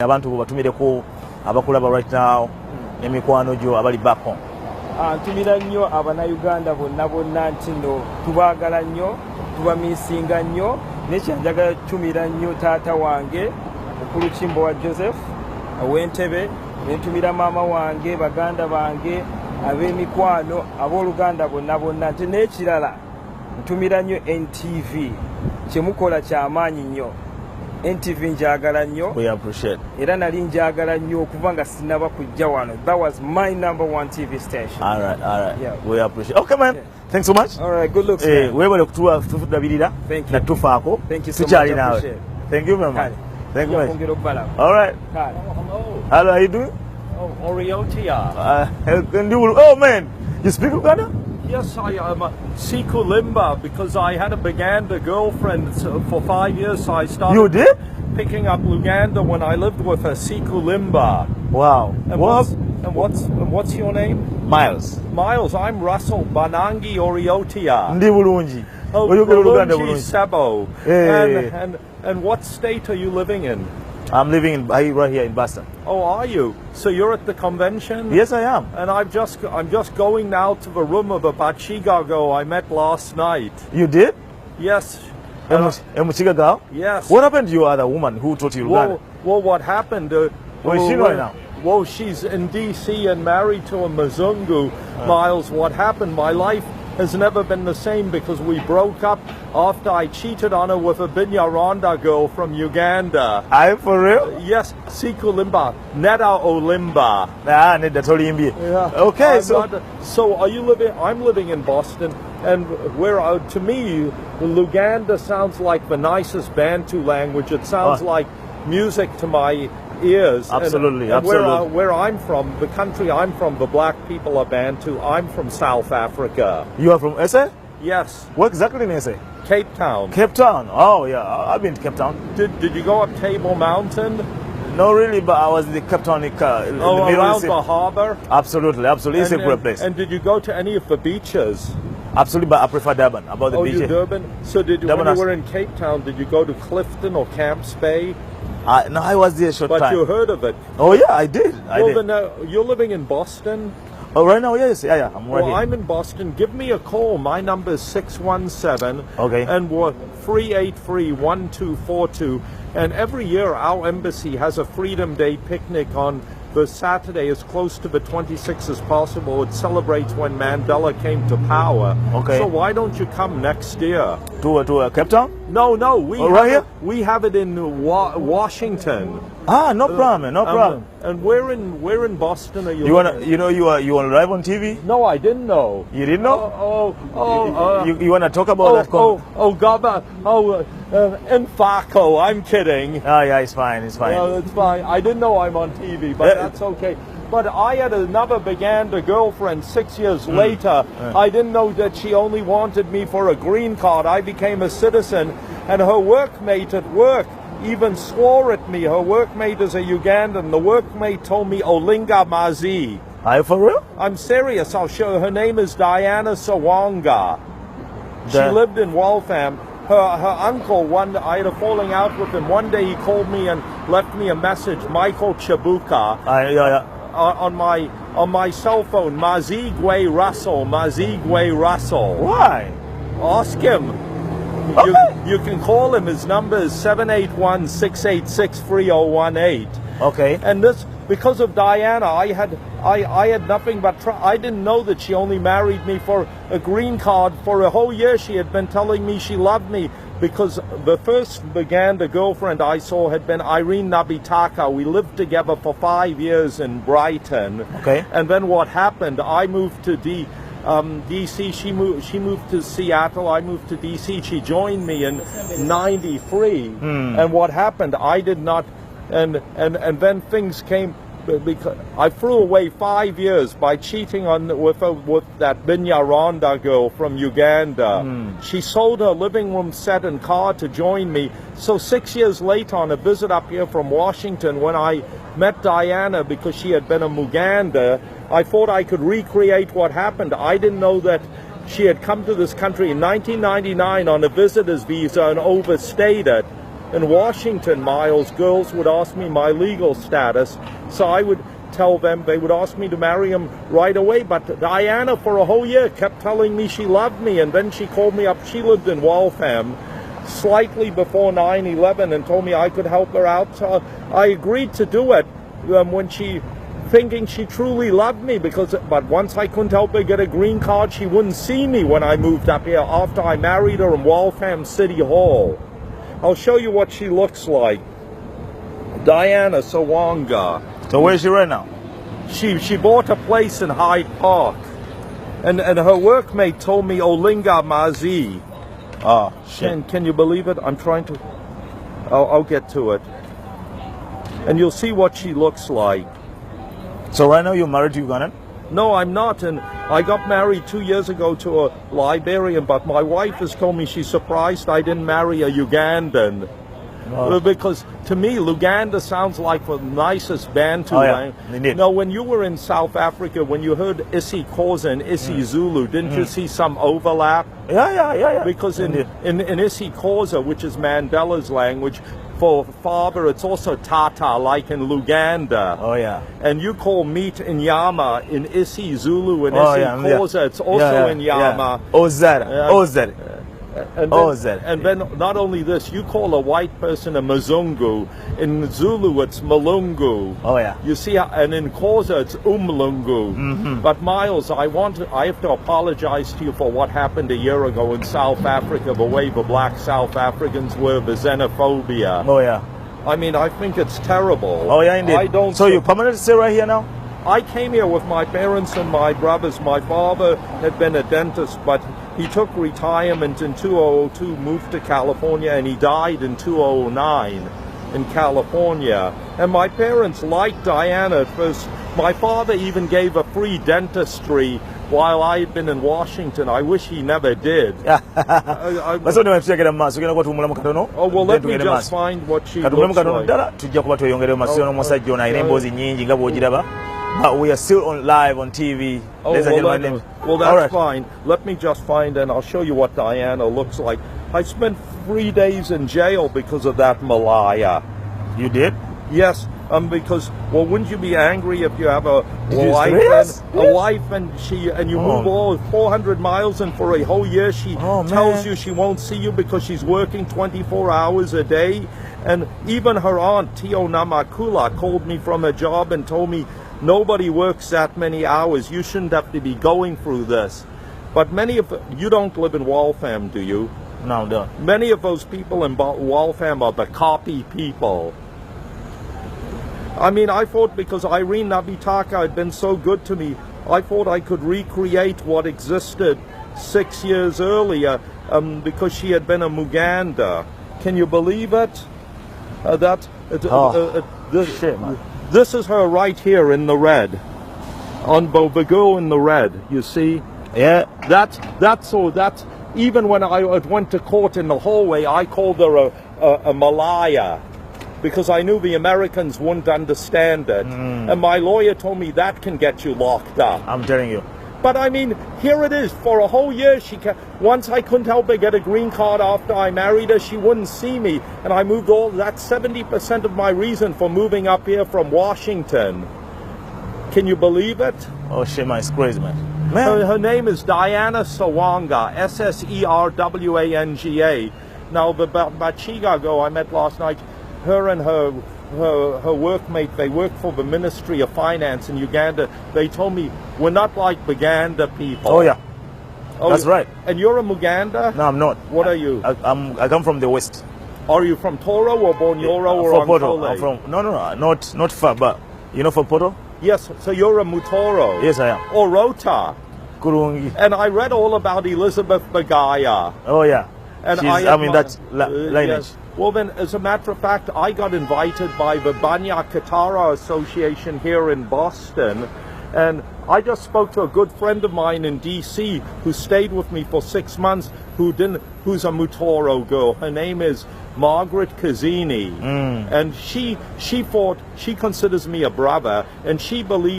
Abantu batumireko abakulaba right now emikwano gyo abali back home. Ntumira nnyo abannayuganda bonna nti nno tubaagala nnyo, tubamiisinga nnyo, nekyanjagala tumira nnyo taata wange mukulu Kimbo wa Joseph ow'Entebe, nentumira maama wange, baganda bange, ab'emikwano, abooluganda bonna nti n'ekirala ntumira nnyo NTV kyemukola kyamaanyi nnyo. NTV njagala nnyo. We appreciate. Era nali njagala nnyo okuva nga sinaba kujja wano. That was my #1 TV station. All right. Yeah. We appreciate. Okay man. Yeah. Thanks so much. All right, good looks. Webale kutudabirira. Thank you. Na tufaako. Thank you so much. Nawe. Thank you very much. Thank you. All right. Hello. How are you doing? Oh, Oriotia. Oh man, you speak Uganda? Yes, I am a Sikulimba because I had a Buganda girlfriend for 5 years. So I started You did? picking up Luganda when I lived with a Sikulimba. Wow. And what's your name? Miles. Miles. I'm Russell Banangi Oriotia. Ndi bulungi. Oh, Bulungi Sabo. Hey. And what state are you living in? I'm living right here in Boston. Oh, are you? So you're at the convention? Yes, I am. And I'm just going now to the room of a Bachigago I met last night. You did? Yes. Emuchigago? Yes. What happened to your other woman who taught you Uganda? Well, what happened? Where is she right now? Well, she's in D.C. and married to a Mzungu. Miles, what happened? My life has never been the same because we broke up after I cheated on her with a Binyarwanda girl from Uganda. Are you for real? Yes, Sikulimba, Neda Olimba. That's all you Yeah. Okay, so are you living? I'm living in Boston, and to me, Luganda sounds like the nicest Bantu language. It sounds like music to my ears. Absolutely, and absolutely. Where I'm from, the country I'm from, the black people are Bantu. I'm from South Africa. You are from SA? Yes. What exactly in SA? Cape Town. Cape Town. Oh yeah, I've been to Cape Town. Did you go up Table Mountain? No, really, but I was in the Cape Town in the around the harbor? Absolutely. It's a great place. And did you go to any of the beaches? Absolutely, but I prefer Durban. About the beach. You Durban? So when you were in Cape Town, did you go to Clifton or Camps Bay? No, I was there a short time. But you heard of it? Oh yeah, I did. Then you're living in Boston? Oh, right now, yes. Yeah, I'm right here. I'm in Boston. Give me a call. My number is 617 and 383-1242. And every year our embassy has a Freedom Day picnic on the Saturday as close to the 26th as possible. It celebrates when Mandela came to power. Okay. So why don't you come next year? To Cape Town? No. We have it in Washington. No problem. And where in Boston are you? You wanna live on TV? No, I didn't know. You didn't know? You wanna talk about that? Infaco. I'm kidding. Oh yeah, it's fine. It's fine. I didn't know I'm on TV, but that's okay. But I had another Buganda girlfriend 6 years later. I didn't know that she only wanted me for a green card. I became a citizen, and her workmate at work even swore at me. Her workmate is a Ugandan. The workmate told me Olinga Mazi. Are you for real? I'm serious. I'll show you. Her name is Diana Sawanga. She lived in Waltham. Her uncle, I had a falling out with him. One day he called me and left me a message, Michael Chabuka. On my cell phone, Mazigwe Russell. Why? Ask him. Okay. You can call him. His number is 781-686-3018. Okay. And this, because of Diana, I had nothing but I didn't know that she only married me for a green card. For a whole year she had been telling me she loved me, because the first Buganda girlfriend I saw had been Irene Nabitaka. We lived together for 5 years in Brighton. Okay. And then what happened, I moved to DC. She moved to Seattle. I moved to DC. She joined me in '93. And what happened, I did not, and then things came, because I threw away 5 years by cheating with that Binyarwanda girl from Uganda. She sold her living room set and car to join me. So 6 years later, on a visit up here from Washington, when I met Diana, because she had been a Muganda, I thought I could recreate what happened. I didn't know that she had come to this country in 1999 on a visitor's visa and overstayed it. in Washington, Miles, girls would ask me my legal status, so I would tell them they would ask me to marry him right away. But Diana, for a whole year, kept telling me she loved me, and then she called me up. She lived in Waltham slightly before 9/11 and told me I could help her out. So I agreed to do it when she, thinking she truly loved me, but once I couldn't help her get a green card, she wouldn't see me when I moved up here after I married her in Waltham City Hall. I'll show you what she looks like. Diana Sawanga. So where is she right now? She bought a place in Hyde Park, and her workmate told me Olinga Mazi. Oh, shit. Can you believe it? I'm trying to. I'll get to it, and you'll see what she looks like. So right now you're married to Ugandan? No, I'm not, and I got married 2 years ago to a Liberian, but my wife has told me she's surprised I didn't marry a Ugandan. Oh. Because to me, Luganda sounds like the nicest Bantu language. No, when you were in South Africa, when you heard Isi Xhosa and Isi Zulu, didn't you see some overlap? Yeah. Because in Isi Xhosa, which is Mandela's language, for father, it's also Tata, like in Luganda. Oh, yeah. And you call meat in Yama in Isi Zulu and Isi Xhosa, it's also in Yama. Ozera. And then not only this, you call a white person a Mzungu. In Zulu, it's Malungu. Oh, yeah. You see, and in Xhosa, it's Umlungu. Mm-hmm. But Miles, I have to apologize to you for what happened a year ago in South Africa, the way the black South Africans were, the xenophobia. Oh, yeah. I mean, I think it's terrible. Oh, yeah, indeed. So you permanently stay right here now? I came here with my parents and my brothers. My father had been a dentist, but he took retirement in 2002, moved to California, and he died in 2009 in California. And my parents liked Diana at first. My father even gave a free dentistry while I had been in Washington. I wish he never did. Oh, well, let me just find what she looks like. But we are still live on TV. Well, that's fine. Let me just find, and I'll show you what Diana looks like. I spent 3 days in jail because of that Malaya. You did? Yes, because, well, wouldn't you be angry if you have a wife and you move all 400 miles, and for a whole year she tells you she won't see you because she's working 24 hours a day? And even her aunt, Tio Namakula, called me from her job and told me, nobody works that many hours. You shouldn't have to be going through this. But you don't live in Waltham, do you? No, I don't. Many of those people in Waltham are the copy people. I mean, I thought because Irene Nabitaka had been so good to me, I thought I could recreate what existed 6 years earlier because she had been a Muganda. Can you believe it? Shit, man. This is her right here in the red. On the girl in the red, you see? Yeah. That's even when I went to court in the hallway, I called her a Malaya because I knew the Americans wouldn't understand it. And my lawyer told me that can get you locked up. I'm telling you. But I mean, here it is. For a whole year, once I couldn't help her get a green card after I married her, she wouldn't see me. And I moved that's 70% of my reason for moving up here from Washington. Can you believe it? Oh, shit, man, it's crazy, man. Her name is Diana Sawanga, Sserwanga. Now, the Bachiga girl I met last night, her and her workmate, they work for the Ministry of Finance in Uganda. They told me, we're not like Buganda people. Oh, yeah. That's right. And you're a Muganda? No, I'm not. What are you? I come from the West. Are you from Toro or Bonyoro or Poto. I'm from, no, not far, but you know from Poto? Yes, so you're a Mutoro. Yes, I am. Or Rota. Kurungi. And I read all about Elizabeth Bagaya. Oh, yeah. And that's lineage. Yes. Well, then, as a matter of fact, I got invited by the Banya Katara Association here in Boston, and I just spoke to a good friend of mine in D.C. who stayed with me for 6 months, who's a Mutoro girl. Her name is Margaret Kazini, and she considers me a brother, and she believes